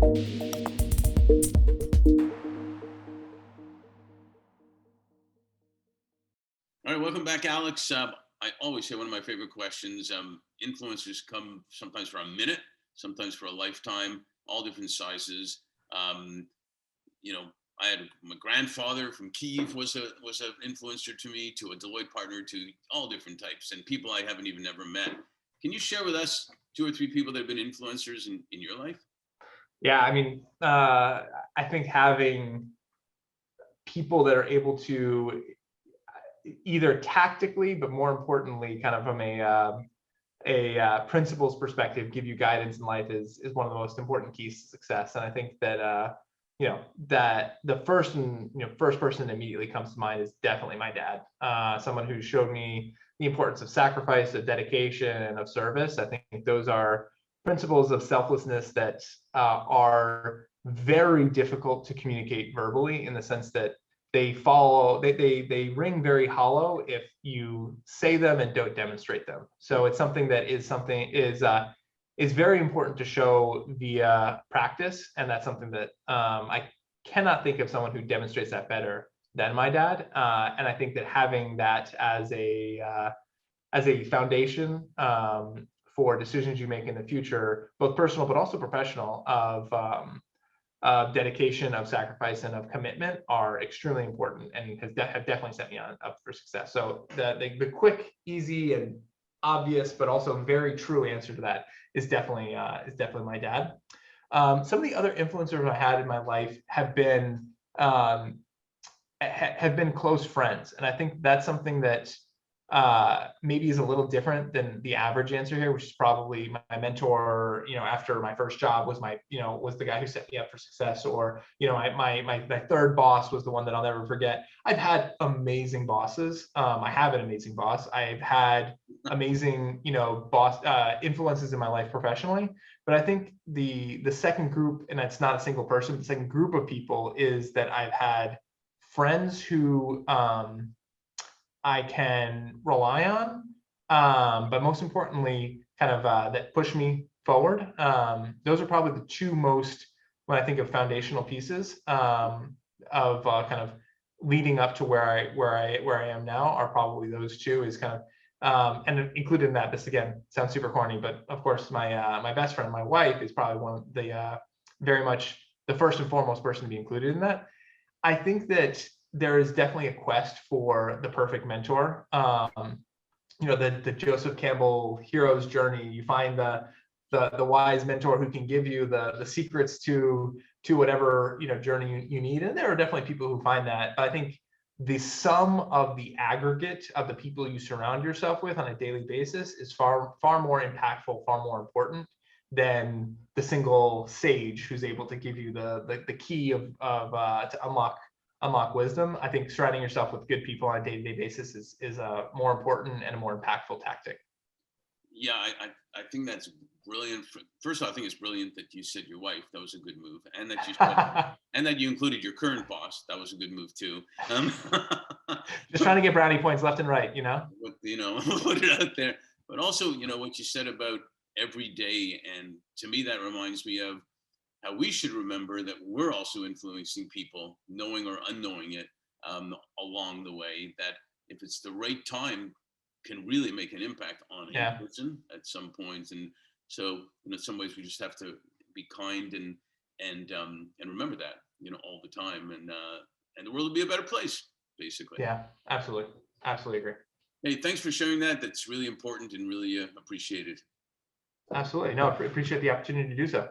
All right, welcome back, Alex. I always say one of my favorite questions. Influencers come sometimes for a minute, sometimes for a lifetime, all different sizes. Um, you know, I had my grandfather from Kiev was an influencer to me, to a Deloitte partner, to all different types, and people I haven't even ever met. Can you share with us two or three people that have been influencers in your life? Yeah, I mean, I think having people that are able to either tactically, but more importantly, kind of from a principles perspective, give you guidance in life is one of the most important keys to success. And I think that that the first person that immediately comes to mind is definitely my dad. Someone who showed me the importance of sacrifice, of dedication, and of service. I think those are principles of selflessness that are very difficult to communicate verbally, in the sense that they ring very hollow if you say them and don't demonstrate them. So it's something that is very important to show via practice, and that's something that I cannot think of someone who demonstrates that better than my dad. And I think that having that as a foundation for decisions you make in the future, both personal but also professional, of dedication, of sacrifice, and of commitment, are extremely important, and have definitely set me up for success. So the quick, easy, and obvious, but also very true answer to that is definitely my dad. Some of the other influencers I had in my life um, have been close friends, and I think that's something that maybe is a little different than the average answer here, which is probably my mentor. After my first job was was the guy who set me up for success, or my third boss was the one that I'll never forget. I've had amazing bosses. I have an amazing boss. I've had amazing boss influences in my life professionally. But I think the second group, and it's not a single person, the second group of people, is that I've had friends who I can rely on, but most importantly, kind of that push me forward. Those are probably the two most, when I think of foundational pieces of kind of leading up to where I am now, are probably those two. Is kind of and included in that, this again sounds super corny, but of course my best friend, my wife, is probably one of the very much the first and foremost person to be included in that. I think that there is definitely a quest for the perfect mentor. The Joseph Campbell hero's journey. You find the wise mentor who can give you the secrets to whatever journey you need. And there are definitely people who find that. But I think the sum of the aggregate of the people you surround yourself with on a daily basis is far more impactful, far more important than the single sage who's able to give you the key of to unlock wisdom. I think surrounding yourself with good people on a day-to-day basis is a more important and a more impactful tactic. Yeah, I think that's brilliant. First of all, I think it's brilliant that you said your wife. That was a good move, and that you said, and that you included your current boss. That was a good move too. Just trying to get brownie points left and right, Put it out there. But also, what you said about every day, and to me that reminds me of how we should remember that we're also influencing people, knowing or unknowing it, along the way. That if it's the right time, can really make an impact on Yeah, a person at some point. And so, in some ways, we just have to be kind and remember that, all the time, and the world will be a better place, basically. yeah, absolutely agree. Hey, thanks for sharing that. That's really important and really appreciated. Absolutely. No, appreciate the opportunity to do so.